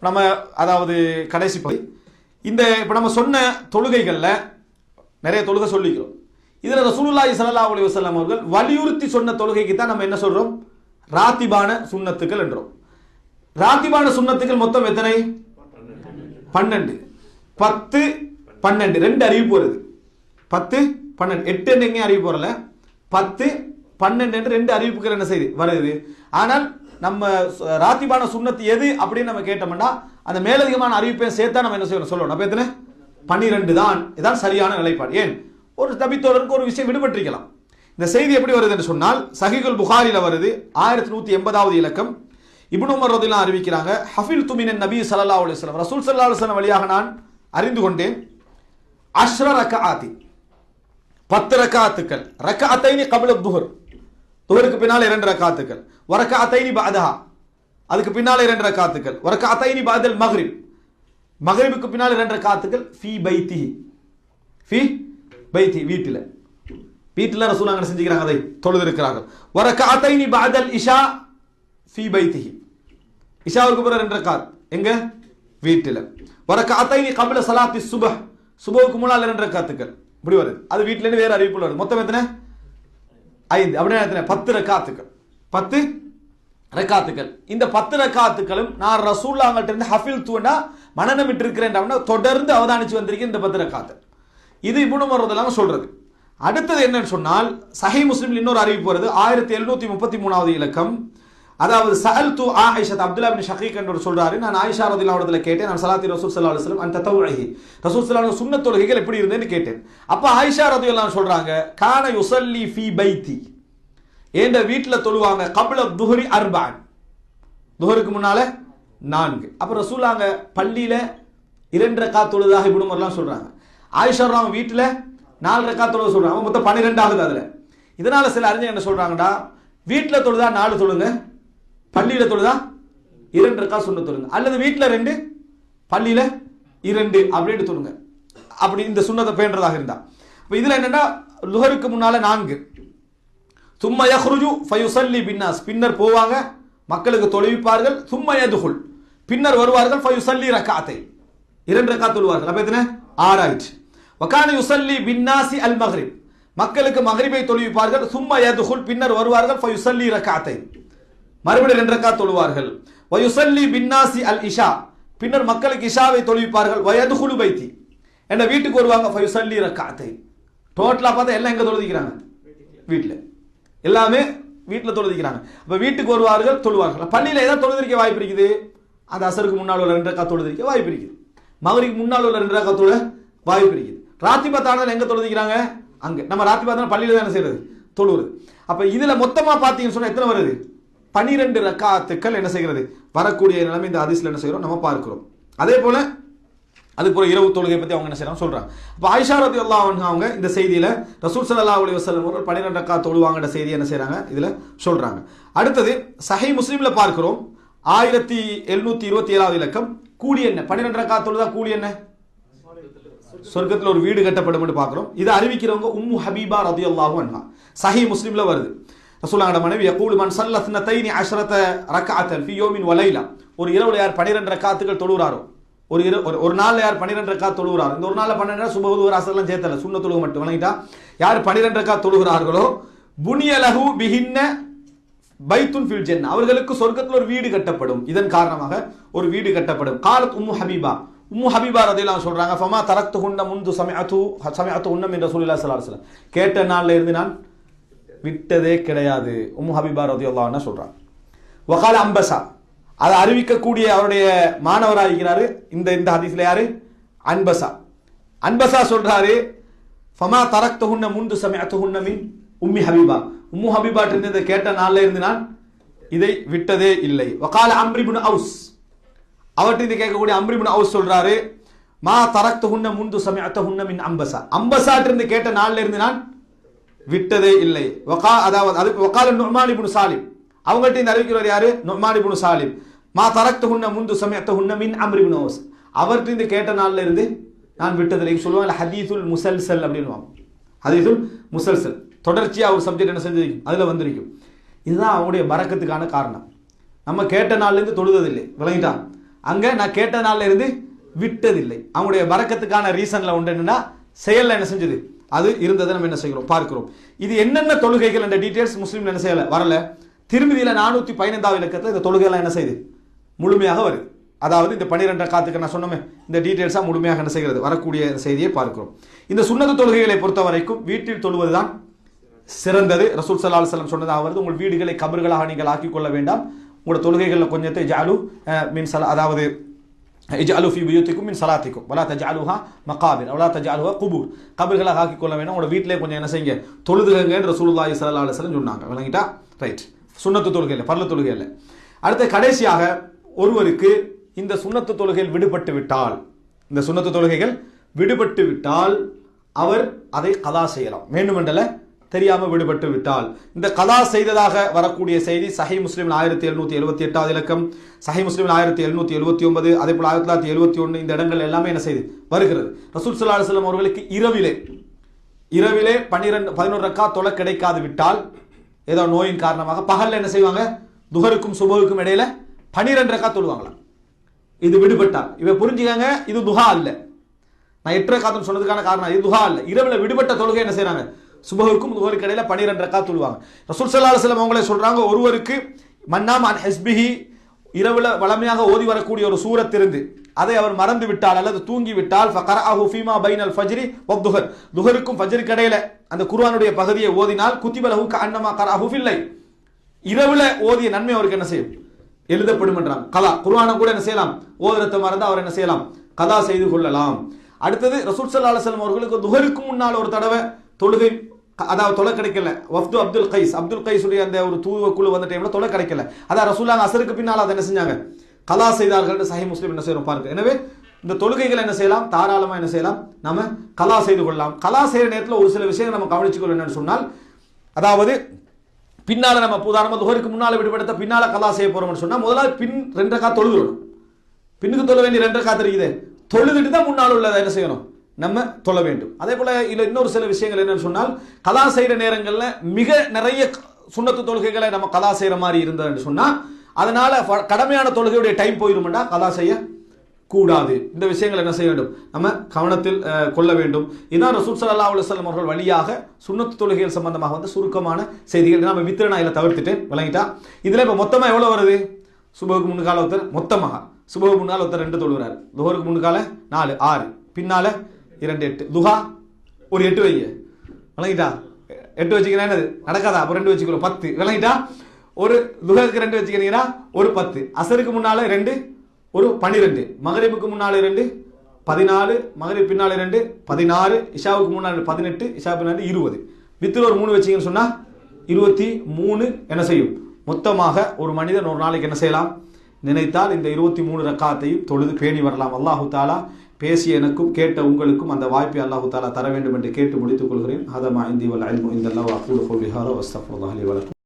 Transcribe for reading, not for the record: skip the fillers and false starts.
நம்ம அதாவது கடைசி பகுதி இந்த இப்போ நம்ம சொன்ன தொழுகைகளில் நிறைய தொழுகை சொல்லிக்கிறோம். இதில் ரசூலுல்லாஹி ஸல்லல்லாஹு அலைஹி வஸல்லம் அவர்கள் வலியுறுத்தி சொன்ன தொழுகைக்கு தான் நம்ம என்ன சொல்றோம்? ராத்திபான சுன்னத்துக்கள் என்றோம். ராத்திபான சுன்னத்துக்கள் மொத்தம் எத்தனை? 12. 10, 12 ரெண்டு அறிவிப்பு வருது. 10, 12 8 எங்கேயும் அறிவிப்பு வரல. 10, 12 என்று ரெண்டு அறிவிப்புகள் என்ன செய்யுது வருது. ஆனால் நம்ம ராத்திபான சுன்னத்து எது அப்படின்னு நம்ம கேட்டோம்னா அந்த மேலதிகமான அறிவிப்பையும் சேர்த்தா நம்ம என்ன செய்யணும் சொல்லணும். அப்ப எத்தனை? 12 தான். இதான் சரியான நிலைப்பாடு. ஏன் ஒரு தபித்தோழருக்கு ஒரு விஷயம் விடுபட்டிருக்கலாம். இந்த செய்தி எப்படி வருது என்று சொன்னால் சஹீஹுல் புகாரில வருது. 1180வது இலக்கம். இப்னு உமர் ரலியல்லாஹு அறிவிக்கிறாங்க, ஹஃபில்து மினன் நபி ஸல்லல்லாஹு அலைஹி வஸல்லம், ரசூல் ஸல்லல்லாஹு அலைஹி வஸல்லம் வழியாக நான் அறிந்து கொண்டேன், 10 ரக்அாத்தி 10 ரக்அத்துக்கள், ரக்அத்தைனி கப்ல துஹர் துஹருக்கு பின்னால் 2 ரக்அத்துக்கள், வரக்அத்தைனி பஅதஹா அதுக்கு பின்னால் 2 ரக்அத்துக்கள், வரக்அத்தைனி பஅதல் மக்ரிப் மக்ரிபுக்கு பின்னால் 2 ரக்அத்துக்கள், ஃபீ பைத்திஹி வீட்டில வீட்டில ரசூல் அங்க செஞ்சுக்கிறாங்க, அதை தொழுது இருக்கிறார்கள். வரக்அத்தைனி பஅதல் இஷா ஃபீ பைத்திஹி இஷாவுக்கு பிறகு 2 ரக்அத் எங்க? வீட்டில. வரக்அத்தைனி கப்ல ஸலாத்தி சுப்ஹ் சுபஹுக்கு முன்னால் 2 ரக்அத்துக்கள் இப்படி வருது. அது வீட்டில இருந்து வேற அறிவிப்புல வருது. மொத்தம் எத்தனை? 5. அப்படியே எத்தனை? 10 ரக்அத்துக்கள். 10 ரக்அத்துக்கள். இந்த 10 ரக்அத்துக்களும் நான் ரசூலுல்லாஹ்கிட்ட இருந்து ஹஃபில்துனா மனநமிட்டு இருக்கிறேன் தொடர்ந்து அவதானிச்சு வந்திருக்கேன் இந்த 10 ரக்அத். இது இப்னு உமர் ரலியல்லாஹு சொல்றது. அடுத்தது என்னன்னு சொன்னால் சஹீஹ் முஸ்லிம்ல இன்னொரு அறிவிப்பு வருது. 1733வது இலக்கம். அதாவது சஅல்து ஆயிஷா அப்துல்லாஹ் இப்னு ஷகீக் என்று சொல்றாரு, நான் ஆயிஷா ரலியல்லாஹு அன்ஹா கேட்டேன், நான் ஸலாத்தி ரசூல் ஸல்லல்லாஹு அலைஹி வஸல்லம் அன் ததவுஹி ரசூல் ஸல்லல்லாஹு அலைஹி வஸல்லம் சுன்னத் தொழுகைகள் எப்படி இருந்ததுன்னு கேட்டேன். அப்ப ஆயிஷா ரலியல்லாஹு அன்ஹா சொல்றாங்க, கான யுஸல்லி ஃபீ பைத்தி ஏண்ட வீட்ல தொழுவாங்க, கப்ல துஹரி 4 துஹருக்கு முன்னால 4. அப்ப ரசூலுல்லாஹ் பள்ளியில 2 ரக்அத் தொழுதாக இப்னு உமர்லாம் சொல்றாங்க. ஆயிஷா ரலியல்லாஹு வீட்ல 4 ரக்அத் தொழுக சொல்றாங்க. மொத்தம் 12 ஆகுது அதுல. இதனால சில அறிஞர் என்ன சொல்றாங்கடா, வீட்ல தொழுதா 4 தொழுங்க, பள்ளியில தொழுதா 2 ரக்அத் சுன்னத் தொழுங்க, அல்லது வீட்ல 2 பள்ளியில 2 அப்படின்னு தொழுங்க. அப்படி இந்த சுன்னத்தை பேன்றதாக இருந்தா அப்ப இதுல என்னன்னா லுஹருக்கு முன்னால 4, சும்ம யஹ்ருஜு ஃபயுஸல்லி பின்னாஸ் பின்னர் போவாங்க மக்களுக்கு தொழுவிப்பார்கள், சும்ம யதுகுல் பின்னர் வருவார்கள், ஃபயுஸல்லி ரக்அத்தை 2 ரக்அத் தொழுவார்கள். அப்ப எத்தனை? 6 ஆயிற்று. வகான யுஸல்லி பின்னாசி அல் மக்ரிப் மக்களுக்கு மக்ரிபை தொழுவிப்பார்கள், சும்ம யதுகுல் பின்னர் வருவார்கள், ஃபயுஸல்லி ரக்அத்தை மறுபடியும் 2 ரக்அத் தொழுவார்கள், வயுஸல்லி பின்னாசி அல் இஷா பின்னர் மக்களுக்கு இஷாவை தொழுவிப்பார்கள், வயதுகுலு பைத்தி என்ன வீட்டுக்கு வருவாங்க, ஃபயுஸல்லி ரக்அத்தை. டோட்டலா பார்த்தா எல்லாம் எங்க தொழுதிக்கிறாங்க? வீட்ல. எல்லாமே வீட்டில் தொழுதிக்கிறாங்க. அப்ப வீட்டுக்கு வருவார்கள், தொழுவார்கள். பள்ளியில ஏதாவது தொழுதிருக்க வாய்ப்பு இருக்குது? அது அசருக்கு முன்னால் உள்ள 2 ரக்அத் தொழுதிருக்க வாய்ப்பு இருக்குது, மகரிக்கு முன்னால் உள்ள 2 ரக்அத் தொழ வாய்ப்பு இருக்குது. ராத்திபத்தானது எங்க தொழுதிக்கிறாங்க? அங்க. நம்ம ராத்திபத்தான பள்ளியில தான் என்ன செய்யறது? தொழுவுறது. அப்ப இதுல மொத்தமா பாத்தீங்கன்னு சொன்னா எத்தனை வருது? 12 ரக்அத்துக்கள் என்ன செய்கிறது வரக்கூடிய நிலைமை இந்த ஹதீஸ்ல என்ன செய்யறோம் நம்ம பார்க்கிறோம். அதே போல அதுக்கு ஒரு இரவு தொழுகை பத்தி அவங்க என்ன செய்யறாங்க சொல்றாங்க. அப்ப ஆயிஷா ரலியல்லாஹு அன்ஹா அவங்க இந்த செய்தியில ரசூல் ஸல்லல்லாஹு அலைஹி வஸல்லம் அவர்கள் 12 ரக்அத் தொழுவாங்கன்ற செய்தி என்ன செய்றாங்க இதுல சொல்றாங்க. அடுத்தது சஹீஹ் முஸ்லிம்ல பார்க்கிறோம் 1727வது இலக்கம். கூலி என்ன? 12 ரக்அத் தொழுதா கூலி என்ன? சொர்க்கத்தில் ஒரு வீடு கட்டப்படும் என்று பார்க்கிறோம். இதை அறிவிக்கிறவங்க உம்மு ஹபீபா ரலியல்லாஹு அன்ஹா. சஹீஹ் முஸ்லிம்ல வருது. ரசூலுல்லாஹ்வோட மனைவி யகூலு மன் ஸல்லத் 12 ரக்அத்தன் ஃபீ யௌமின் வ லைலா ஒரு இரவுல யார் 12 ரக்அத்துகள் தொழுகிறாரோ, ஒரு நாள்ல யார் 12 ரக்அத் தொழுகிறாரோ, இந்த ஒரு நாள்ல 12 சுபஹ் துஹர் அஸ்ர்லாம் சேர்த்தல, சுன்னத் தொழுகை மட்டும் வணங்கிட்டா, யார் 12 ரக்அத் தொழுகிறார்களோ புனிய லஹு பிஹின்ன பைத்துன் ஃபில் ஜன்னah அவர்களுக்கு சொர்க்கத்தில் ஒரு வீடு கட்டப்படும், இதன் காரணமாக ஒரு வீடு கட்டப்படும். காலத் உம்மு ஹபீபா உம்மு ஹபீபா ரலியல்லாஹு அன்ஹா சொல்றாங்க, ஃபமா தரக்துஹுன்ன முந்து சமிஅத்துஹுன்ன மின் ரசூலில்லாஹி ஸல்லல்லாஹு அலைஹி வஸல்லம் கேட்ட நாள்ல இருந்து நான் விட்டதே கிடையாது. உம்மு ஹபீபா ரலியல்லாஹு அன்ஹா சொல்றாங்க. வகால அம்பஸா அதை அறிவிக்கக்கூடிய அவருடைய மாணவராக இருக்கிறாரு இந்த ஹதீஸ்ல யாரு? அன்பஸா சொல்றாரு, ஃபமா தரக்துஹுன்ன முந்து சமிஅத்துஹுன்ன மின் உம்மி ஹபீபா உம்மு ஹபீபா இருந்து கேட்ட நாள்ல இருந்து நான் இதை விட்டதே இல்லை. வகால அம்ர் இப்னு அவுஸ் அவர்கிட்ட கேட்கக்கூடிய அம்ர் இப்னு அவுஸ் சொல்றாரு, மா தரக்துஹுன்ன முந்து சமிஅத்துஹுன்ன மின் அம்பஸா இருந்து கேட்ட நாள்ல இருந்து நான் விட்டதே இல்லை. அதாவது வகால நுஅமான் இப்னு சாலிம் அவங்கள்ட்ட இந்த அறிவிக்கிறார் யாரு? நுஅமான் இப்னு சாலிம், மா தரக்துஹுன்ன முந்து சமிஅத்துஹுன்ன மின் அம்ர் இப்னு அவுஸ் அவர்கிட்ட இந்த கேட்ட நாள்ல இருந்து நான் விட்டதில்லை. சொல்லுவாங்க ஹதீசுல் முசல்சல் அப்படின்னு. ஹதீசுல் முசல்சல் தொடர்ச்சியா ஒரு சப்ஜெக்ட் என்ன செஞ்சிருக்கும் அதுல வந்திருக்கும். இதுதான் அவங்களுடைய பரக்கத்துக்கான காரணம். நம்ம கேட்ட நாள்ல இருந்து தொழுததில்லை, விளங்கிட்டா? அங்க நான் கேட்ட நாள்ல இருந்து விட்டதில்லை. அவங்களுடைய பரக்கத்துக்கான ரீசன்ல ஒன்று என்னன்னா செயல்ல என்ன செஞ்சது அது இருந்ததை நம்ம என்ன செய்கிறோம் பார்க்கிறோம். இது என்னென்ன தொழுகைகள் என்ற டீடைல்ஸ் முஸ்லீம்ல என்ன செய்யல வரல. திருமதியில 415வது இலக்கத்தில் இந்த தொழுகைலாம் என்ன செய்யுது முழுமையாக வருது. அதாவது இந்த 12 ரக்காத்துக்கு நான் சொன்னோமே இந்த டீடைல்ஸா முழுமையாக என்ன செய்கிறது வரக்கூடிய செய்தியை பார்க்கிறோம். இந்த சுன்னத்து தொழுகைகளை பொறுத்த வரைக்கும் வீட்டில் தொழுவதுதான் சிறந்தது. ரசூல் ஸல்லல்லாஹு அலைஹி வஸல்லம் சொன்னது அவரது உங்கள் வீடுகளை கபர்களாக நீங்கள் ஆக்கிக் கொள்ள வேண்டாம். உங்களோட தொழுகைகளில் கொஞ்சத்தை ஜஅலு மின் சலா அதாவது இஜஅலு ஃபீ புயூத்திக்கும் மின் ஸலாத்திக்கும் வலா தஜஅலுஹா மகாபிர் வலா தஜஅலுஹா குபூர். கபர்களாக ஆக்கிக் கொள்ள வேண்டாம். உங்களோட வீட்டிலே கொஞ்சம் என்ன செய்யுங்க தொழுதுகங்கன்னு ரசூலுல்லாஹி ஸல்லல்லாஹு அலைஹி வஸல்லம் சொன்னாங்க. விளங்கிட்டா? ரைட். சுன்னத்து தொழுகையில் பர்ல தொழுகையில். அடுத்து கடைசியாக ஒருவருக்கு இந்த சுன்னத்து தொழுகைகள் விடுபட்டு விட்டால் இந்த சுன்னத்து தொழுகைகள் விடுபட்டு விட்டால் அவர் அதை கதா செய்யலாம். வேண்டுமென்றல தெரியாம விடுபட்டு விட்டால் இந்த கதா செய்ததாக வரக்கூடிய செய்தி சஹீஹ் முஸ்லிம் 1778வது இலக்கம், சஹீஹ் முஸ்லிம் 1779, அதே போல 1971 இந்த இடங்கள் எல்லாமே என்ன செய்து வருகிறது. ரசூல் ஸல்லல்லாஹு அலைஹி வஸல்லம் அவர்களுக்கு இரவிலே 11 ரக்காத் தொழ கிடைக்காது விட்டால் ஏதோ நோயின் காரணமாக பகல்ல என்ன செய்வாங்க துஹருக்கும் சுபஹுக்கும் இடையில 12 ரக்காத் தொழுவாங்களாம். இது விடுபட்டால் இவ புரிஞ்சுக்காங்க இது துஹா அல்ல. நான் 8 ரக்காத்துன்னு சொன்னதுக்கான காரணம் இது துஹா அல்ல. இரவுல விடுபட்ட தொழுகை என்ன செய்றாங்க சுபஹுக்கும் துஹருக்கு இடையில 12 ரக்காத் தொழுவாங்க. ரசூல் ஸல்லல்லாஹு அலைஹி வஸல்லம் அவங்களே சொல்றாங்க ஒருவருக்கு மன்னாம் அன் ஹிஸ்பிஹி இரவுல வளமையாக ஓதி வரக்கூடிய ஒரு சூரத் இருந்து அதை அவர் மறந்து விட்டால் அல்லது தூங்கி விட்டால் ஃபகரஅஹு ஃபீமா பைனல் ஃபஜ்ரி வதுஹர் துஹருக்கும் ஃபஜ்ருக்கு இடையில அந்த குர்ஆனுடைய பகுதியை ஓதினால் குத்திப லஹு கஅன்னமா கரஅஹு ஃபில் லைல் இரவுல ஓதிய நன்மை அவருக்கு என்ன செய்யும் எழுதப்படும் என்றாங்க. கதா குர்ஆனை கூட என்ன செய்யலாம் ஓதுறத மறந்து அவர் என்ன செய்யலாம் கதா செய்து கொள்ளலாம். அடுத்தது ரசூல் ஸல்லல்லாஹு அலைஹி வஸல்லம் அவர்களுக்கு துஹருக்கு முன்னால் ஒரு தடவை தொழுகை அதாவது தொலை கிடைக்கல. வஃப்து அப்துல் கைஸ் உடைய அந்த ஒரு தூதுவ குழு வந்த டைம்ல தொலை கிடைக்கல. அதான் ரசூலுல்லாஹ் அஸ்ருக்கு பின்னால் அதை என்ன செஞ்சாங்க கலா செய்தார்கள். சஹீஹ் முஸ்லிம் என்ன செய்யறோம் பாருங்க. எனவே இந்த தொழுகைகள் என்ன செய்யலாம் தாராளமா என்ன செய்யலாம் நாம கலா செய்து கொள்ளலாம். கலா செய்யற நேரத்தில் ஒரு சில விஷயங்கள் நம்ம கவனிச்சுக்கொள்ள என்னன்னு சொன்னால் அதாவது பின்னால நம்ம உதாரணமா துஹருக்கு முன்னால விடுபடுத்த பின்னால கலா செய்ய போறோம்னு சொன்னா முதல்ல பின் 2 ரக்காத் தொழுகிறோம். பின்னுக்கு தொழ வேண்டிய 2 ரக்காத் இருக்குது தொழுதுட்டு தான் முன்னால் உள்ளதை என்ன செய்யணும் நம்ம தொழ வேண்டும். அதே போல இதுல இன்னொரு சில விஷயங்கள் என்னன்னு சொன்னால் கலா செய்யற நேரங்கள்ல மிக நிறைய சுன்னத்து தொழுகைகளை நம்ம கலா செய்யற மாதிரி இருந்ததுன்னு சொன்னா அதனால கடமையான தொழுகையுடைய டைம் போயிருமெண்டா கலா செய்ய கூடாது. இந்த விஷயங்கள் என்ன செய்ய வேண்டும் நம்ம கவனத்தில் கொள்ள வேண்டும். இதான் ரசூல் ஸல்லல்லாஹு அலைஹி வஸல்லம் அவர்கள் வழியாக சுன்னத்து தொழுகைகள் சம்பந்தமாக வந்து சுருக்கமான செய்திகள் நம்ம வித்திரனாயில தவிர்த்துட்டு விளங்கிட்டா. இதுல இப்ப மொத்தமா எவ்வளவு வருது சுபஹுக்கு முன்கால ஒருத்தர் மொத்தமாக சுபஹுக்கு முன்னால் ஒருத்தர் 2 தொழுகிறார் துஹருக்கு முன்கால 4 6 பின்னால 2 8 துஹா ஒரு 8 வைங்க விளங்கிட்டா. 8 வச்சுக்கிறேன் என்னது நடக்காதா அப்ப 2 வச்சுக்கிறோம் 10 விளங்கிட்டா. ஒரு துஹருக்கு 2 வச்சுக்கிறீங்கன்னா ஒரு 10 அசருக்கு முன்னால 2 ஒரு 12 மகரிபுக்கு முன்னால 2 14 மகரிப் பின்னால 2 16 இஷாவுக்கு முன்னால 18 இஷா பின்னால 20 வித்திர ஒரு 3 வச்சீங்கன்னு சொன்னா 23 என்ன செய்யும் மொத்தமாக ஒரு மனிதன் ஒரு நாளைக்கு என்ன செய்யலாம் நினைத்தால் இந்த 23 ரக்காத்தையும் தொழுது பேணி வரலாம். அல்லாஹு தாலா பேசிய எனக்கும் கேட்ட உங்களுக்கும் அந்த வாய்ப்பை அல்லாஹு தாலா தர வேண்டும் என்று கேட்டு முடித்துக் கொள்கிறேன். ஹதா மா இந்தி வல் இல்மு இந்தல்லாஹ் வ அகூலு கௌலி ஹாதா வஸ்தக்ஃபிருல்லாஹ் லி வ லக்கும்.